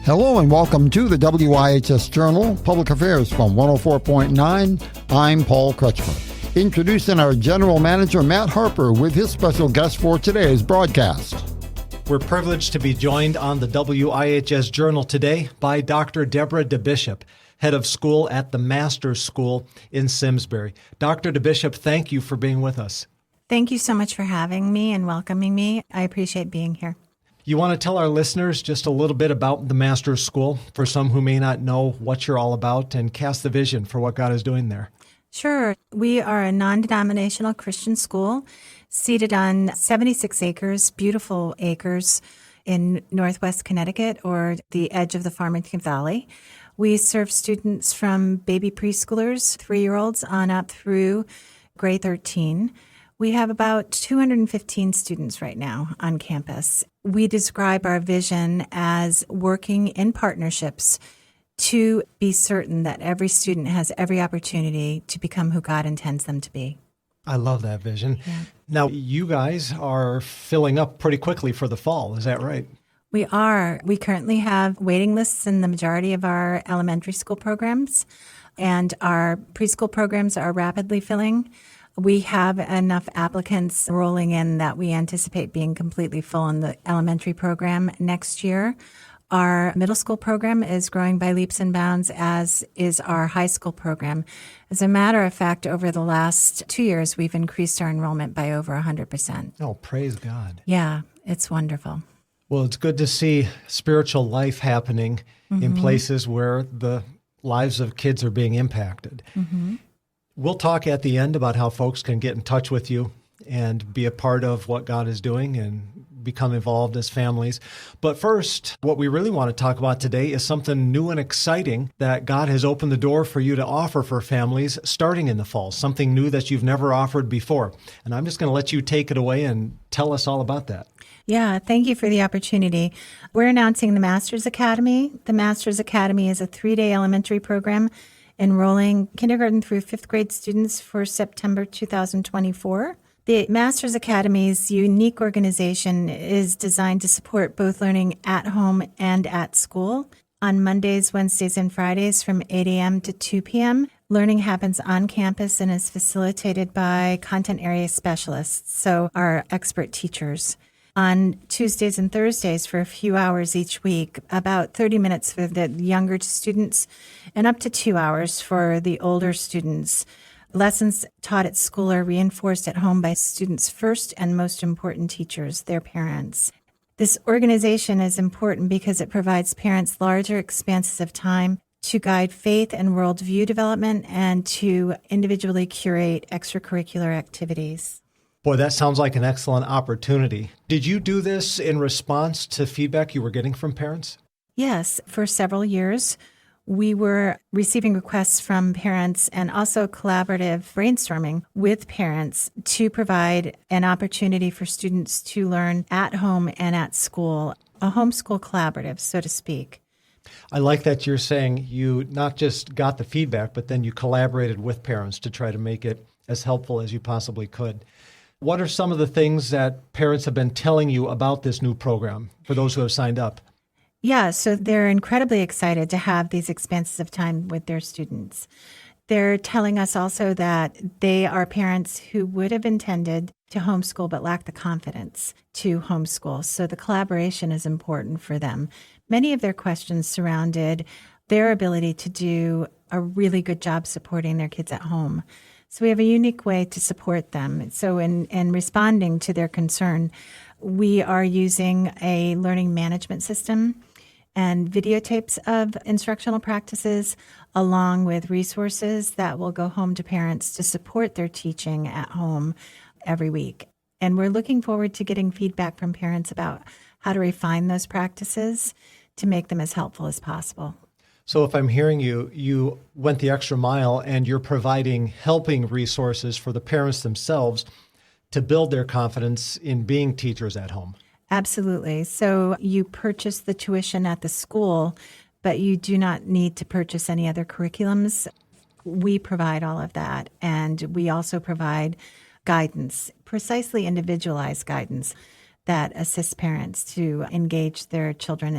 Hello and welcome to the WIHS Journal, Public Affairs from 104.9. I'm Paul Kretschmer. Introducing our General Manager, Matt Harper, with his special guest for today's broadcast. We're privileged to be joined on the WIHS Journal today by Dr. Deborah DeBishop, head of school at the Masters School in Simsbury. Dr. DeBishop, thank you for being with us. Thank you so much for having me and welcoming me. I appreciate being here. You want to tell our listeners just a little bit about the Masters School for some who may not know what you're all about and cast the vision for what God is doing there? Sure. We are a non-denominational Christian school seated on 76 acres, beautiful acres in Northwest Connecticut or the edge of the Farmington Valley. We serve students from baby preschoolers, 3-year-olds on up through grade 13. We have about 215 students right now on campus. We describe our vision as working in partnerships to be certain that every student has every opportunity to become who God intends them to be. I love that vision. Yeah. Now, you guys are filling up pretty quickly for the fall. Is that right? We are. We currently have waiting lists in the majority of our elementary school programs, and our preschool programs are rapidly filling. We have enough applicants rolling in that we anticipate being completely full in the elementary program next year. Our middle school program is growing by leaps and bounds, as is our high school program. As a matter of fact, over the last 2 years, we've increased our enrollment by over 100%. Oh, praise God. Yeah, it's wonderful. Well, it's good to see spiritual life happening in places where the lives of kids are being impacted. We'll talk at the end about how folks can get in touch with you and be a part of what God is doing and become involved as families. But first, what we really want to talk about today is something new and exciting that God has opened the door for you to offer for families starting in the fall, something new that you've never offered before. And I'm just going to let you take it away and tell us all about that. Yeah, thank you for the opportunity. We're announcing the Masters Academy. The Masters Academy is a 3-day elementary program enrolling kindergarten through 5th grade students for September 2024. The Masters Academy's unique organization is designed to support both learning at home and at school. On Mondays, Wednesdays, and Fridays from 8 a.m. to 2 p.m., learning happens on campus and is facilitated by content area specialists, so our expert teachers. On Tuesdays and Thursdays for a few hours each week, about 30 minutes for the younger students and up to 2 hours for the older students. Lessons taught at school are reinforced at home by students' first and most important teachers, their parents. This organization is important because it provides parents larger expanses of time to guide faith and worldview development and to individually curate extracurricular activities. Boy, that sounds like an excellent opportunity. Did you do this in response to feedback you were getting from parents? Yes, for several years. We were receiving requests from parents and also collaborative brainstorming with parents to provide an opportunity for students to learn at home and at school, a homeschool collaborative, so to speak. I like that you're saying you not just got the feedback, but then you collaborated with parents to try to make it as helpful as you possibly could. What are some of the things that parents have been telling you about this new program for those who have signed up? Yeah, so they're incredibly excited to have these expanses of time with their students. They're telling us also that they are parents who would have intended to homeschool but lack the confidence to homeschool. So the collaboration is important for them. Many of their questions surrounded their ability to do a really good job supporting their kids at home. So we have a unique way to support them. So in responding to their concern, we are using a learning management system and videotapes of instructional practices, along with resources that will go home to parents to support their teaching at home every week. And we're looking forward to getting feedback from parents about how to refine those practices to make them as helpful as possible. So if I'm hearing you, you went the extra mile and you're providing helping resources for the parents themselves to build their confidence in being teachers at home. Absolutely. So you purchase the tuition at the school, but you do not need to purchase any other curriculums. We provide all of that. And we also provide guidance, precisely individualized guidance that assists parents to engage their children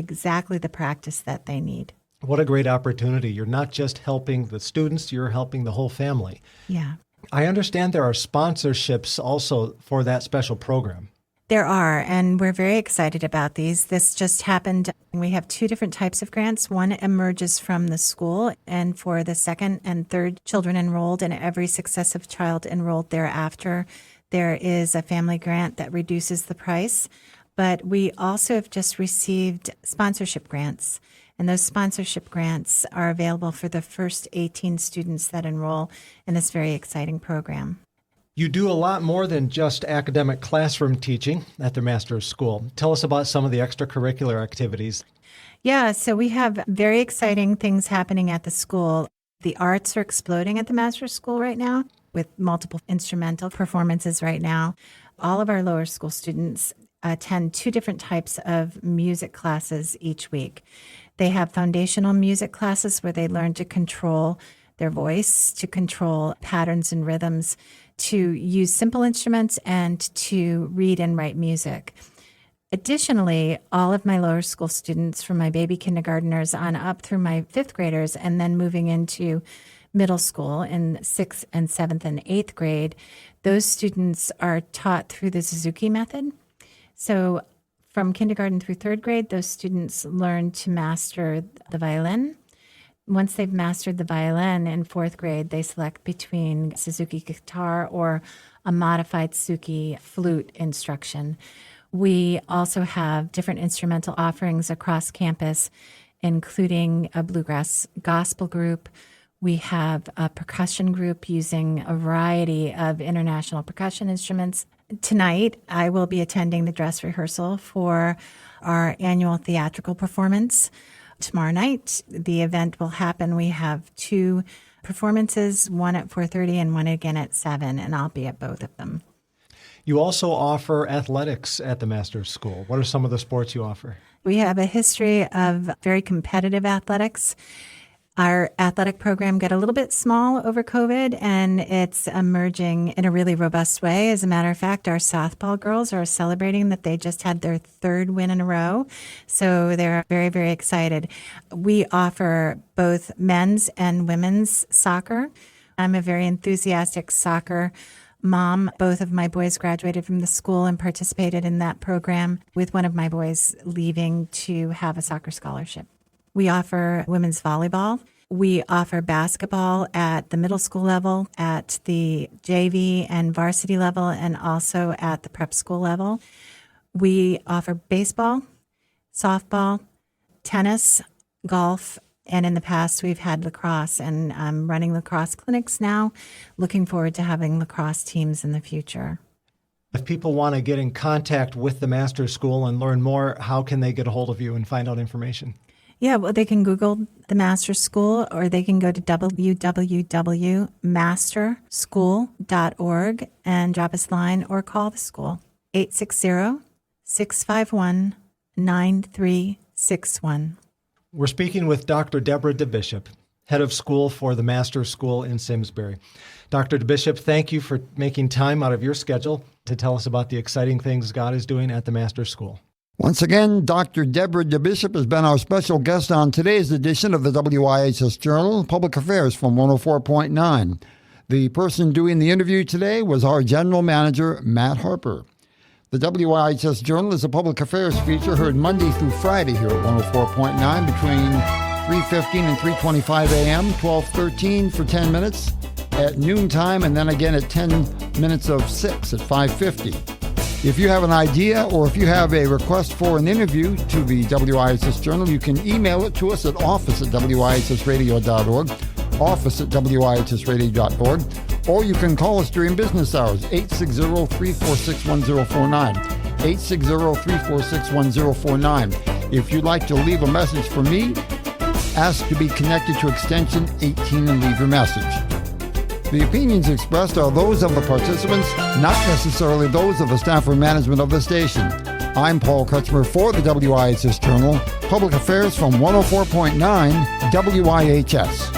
exactly the practice that they need. What a great opportunity. You're not just helping the students, you're helping the whole family. Yeah. I understand there are sponsorships also for that special program. There are, and we're very excited about these. This just happened. We have 2 different types of grants. One emerges from the school, and for the second and third children enrolled and every successive child enrolled thereafter, there is a family grant that reduces the price. But we also have just received sponsorship grants, and those sponsorship grants are available for the first 18 students that enroll in this very exciting program. You do a lot more than just academic classroom teaching at the Master's School. Tell us about some of the extracurricular activities. Yeah, so we have very exciting things happening at the school. The arts are exploding at the Master's School right now with multiple instrumental performances right now. All of our lower school students attend 2 different types of music classes each week. They have foundational music classes where they learn to control their voice, to control patterns and rhythms, to use simple instruments, and to read and write music. Additionally, all of my lower school students, from my baby kindergartners on up through my 5th graders, and then moving into middle school in 6th and 7th and 8th grade, those students are taught through the Suzuki method. So from kindergarten through 3rd grade, those students learn to master the violin. Once they've mastered the violin in 4th grade, they select between Suzuki guitar or a modified Suzuki flute instruction. We also have different instrumental offerings across campus, including a bluegrass gospel group. We have a percussion group using a variety of international percussion instruments. Tonight, I will be attending the dress rehearsal for our annual theatrical performance. Tomorrow night, the event will happen. We have 2 performances, one at 4:30 and one again at 7, and I'll be at both of them. You also offer athletics at the Master's School. What are some of the sports you offer? We have a history of very competitive athletics. Our athletic program got a little bit small over COVID, and it's emerging in a really robust way. As a matter of fact, our softball girls are celebrating that they just had their 3rd win in a row. So they're very, very excited. We offer both men's and women's soccer. I'm a very enthusiastic soccer mom. Both of my boys graduated from the school and participated in that program, with one of my boys leaving to have a soccer scholarship. We offer women's volleyball. We offer basketball at the middle school level, at the JV and varsity level, and also at the prep school level. We offer baseball, softball, tennis, golf, and in the past we've had lacrosse, and I'm running lacrosse clinics now. Looking forward to having lacrosse teams in the future. If people want to get in contact with the Master's School and learn more, how can they get a hold of you and find out information? Yeah, well, they can Google the Master's School, or they can go to www.masterschool.org and drop us a line or call the school, 860-651-9361. We're speaking with Dr. Deborah DeBishop, head of school for the Master's School in Simsbury. Dr. DeBishop, thank you for making time out of your schedule to tell us about the exciting things God is doing at the Master's School. Once again, Dr. Deborah DeBishop has been our special guest on today's edition of the WIHS Journal, Public Affairs from 104.9. The person doing the interview today was our general manager, Matt Harper. The WIHS Journal is a public affairs feature heard Monday through Friday here at 104.9 between 3:15 and 3:25 a.m., 12:13 for 10 minutes at noontime, and then again at 10 minutes of 6 at 5:50. If you have an idea or if you have a request for an interview to the WIHS Journal, you can email it to us at office@wihsradio.org, office@wihsradio.org, or you can call us during business hours, 860-346-1049, 860-346-1049. If you'd like to leave a message for me, ask to be connected to extension 18 and leave your message. The opinions expressed are those of the participants, not necessarily those of the staff or management of the station. I'm Paul Kretschmer for the WIHS Journal, Public Affairs from 104.9 WIHS.